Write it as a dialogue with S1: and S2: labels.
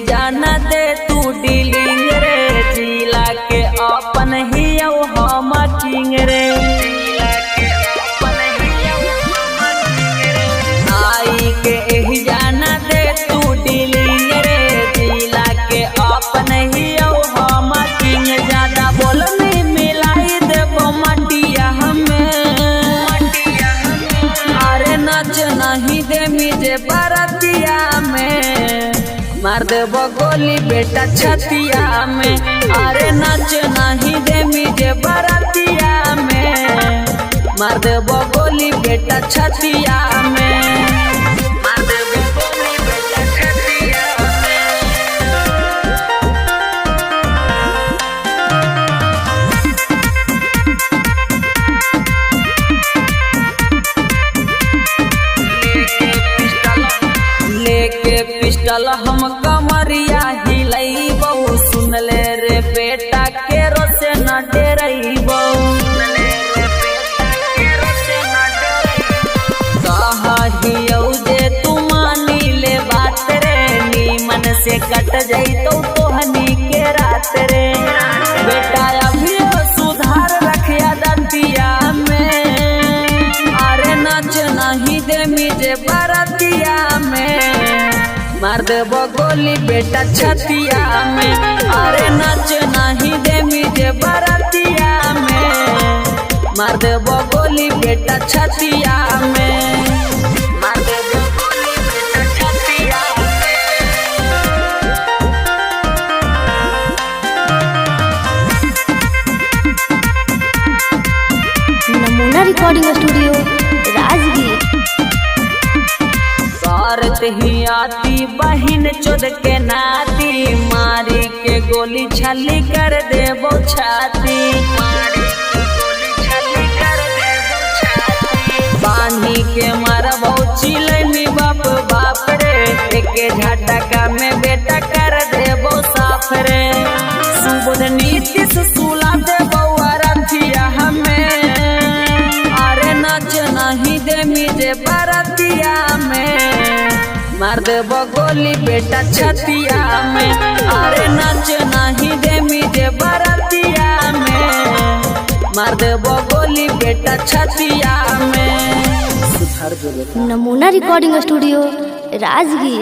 S1: जाना दे तू डीलिंग रे जिला के अपन ही हम किंग रे। आई के एही जाना दे तू डीलिंग रे जिला के अपन ही हम किंग। ज्यादा बोल में मिलाई देबो मटिया हमें। अरे नच नहीं दे मिजे बरतिया में मार देबो गोली बेटा छतिया में। अरे नच नहीं दे मिजे बरतिया में मार देबो गोली बेटा छतिया में। मार देबो गोली बेटा छतिया में। लेके पिस्टल हम कमरिया हिलैबो सुन ले रे बेटा केरो से न डरैबो। कहियो जे तू मानी ले बात रे नीमन से कट जैतो तोहनी के रात रे। बेटा अभी सुधार रखिया दतिया में। अरे नच नहीं दे मिजे बरतिया में मार देबो गोली बेटा छतिया में। अरे नच नहीं दे मिजे बरतिया में मार देबो गोली बेटा छतिया में। मार देबो गोली बेटा छतिया
S2: में। नमूना रिकॉर्डिंग स्टूडियो राजगीर।
S1: करत ही आती बहिन चोद के नाती मारी के गोली छली कर देबो छाती। बांधी के मारबो चिलनी बाप बाप रे एके झटका में बेटा कर देबो साफ रे। सुबोध नीतीश सुला देबो अरथिया हमें। अरे नच नहीं दे मिजे बरतिया में मार देबो गोली बेटा छतिया में। अरे नच नहीं दे मिजे बरतिया में मार देबो गोली बेटा छतिया में।
S2: नमूना रिकॉर्डिंग स्टूडियो राजगीर।